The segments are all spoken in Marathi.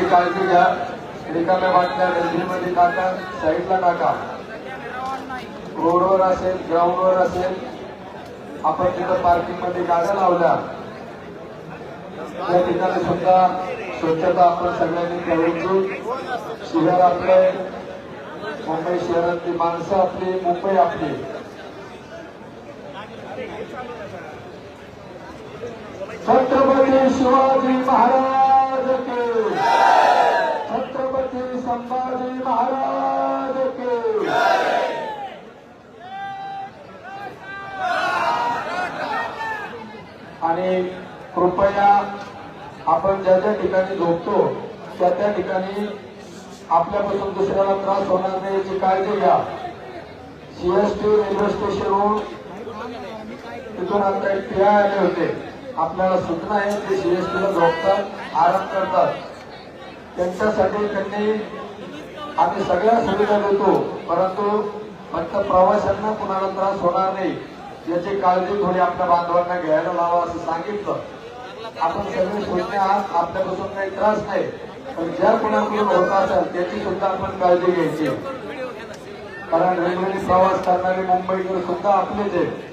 थोडी काळजी घ्या. रिकाम्या बाटल्या डस्टबिनमध्ये टाका, साईडला टाका. रोडवर असेल, ग्राउंडवर असेल, आपण तिथं पार्किंग मध्ये गाड्या लावल्या त्या ठिकाणी सुद्धा स्वच्छता आपण सगळ्यांनी ठेवायची. शहर आपले, मुंबई शहरातली माणसं आपली, मुंबई आपली. छत्रपती शिवाजी महाराज के, छत्रपती संभाजी महाराज के. आणि कृपया आपण ज्या ज्या ठिकाणी झोपतो त्या त्या ठिकाणी आपल्यापासून दुसऱ्याला त्रास होणार नाही याची काळजी घ्या. सीएसटी रेल्वे स्टेशनवरून तिथून आता एक फिरा आले होते. आपल्याला सूचना आहे ते सीएसटीला झोपतात, आराम करतात. त्यांच्यासाठी त्यांनी आम्ही सगळ्या सुविधा देतो, परंतु फक्त प्रवाशांना कुणाला त्रास होणार नाही याची काळजी थोडी आपल्या बांधवांना घ्यायला लावा असं सांगितलं. आपण सगळे सूचने आहात, आपल्यापासून काही त्रास नाही, पण ज्या कुणाकडून होत असेल त्याची सुद्धा आपण काळजी घ्यायची. कारण रेल्वेने प्रवास करणारे मुंबईकर सुद्धा आपलेच आहेत.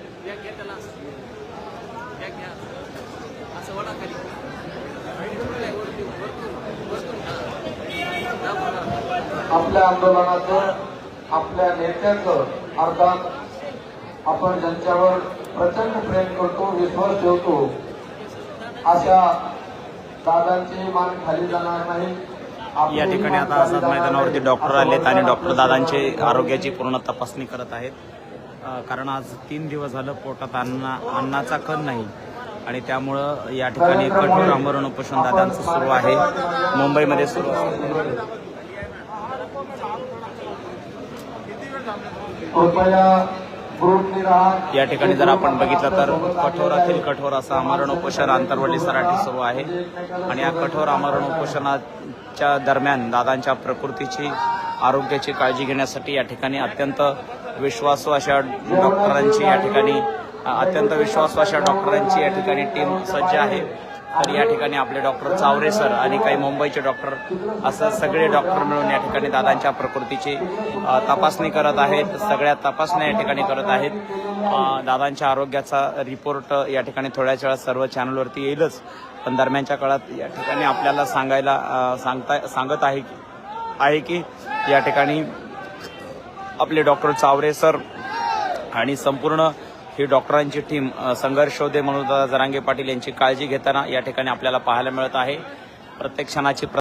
आपल्या आंदोलनाचं, आपल्या नेत्याचं, अर्थात आपण ज्यांच्यावर प्रचंड प्रेम करतो, विश्वास ठेवतो, अशा दादांची मान खाली जाणार नाही. या ठिकाणी आता आझाद मैदानावरती डॉक्टर आलेत आणि डॉक्टर दादांची आरोग्याची पूर्ण तपासणी करत आहेत. कारण आज 3 दिवस झालं पोटात अन्नाचा कण नाही आणि त्यामुळं या ठिकाणी कठोर आमरण उपोषण दादांचं सुरू आहे, मुंबईमध्ये सुरू आहे. या ठिकाणी जर आपण बघितलं तर कठोरातील कठोर असं आमरण उपोषण आंतरवली सराठी सुरू आहे आणि या कठोर आमरण उपोषणाच्या दरम्यान दादांच्या प्रकृतीची, आरोग्याची काळजी घेण्यासाठी या ठिकाणी अत्यंत विश्वासू अशा डॉक्टरांची या ठिकाणी टीम सज्ज आहे. तर या ठिकाणी आपले डॉक्टर चावरे सर आणि काही मुंबईचे डॉक्टर असं सगळे डॉक्टर मिळून या ठिकाणी दादांच्या प्रकृतीची तपासणी करत आहेत. सगळ्या तपासण्या या ठिकाणी करत आहेत. दादांच्या आरोग्याचा रिपोर्ट या ठिकाणी थोड्याच वेळात सर्व चॅनलवरती येईलच, पण दरम्यानच्या काळात या ठिकाणी आपल्याला सांगत आहे की या ठिकाणी आपले डॉक्टर चावरे सर आणि संपूर्ण ही डॉक्टरांची टीम संघर्ष योद्धे मनोजदादा जरांगे पाटील यांची काळजी घेताना या ठिकाणी आपल्याला पाहायला मिळत आहे. प्रत्येक क्षणाची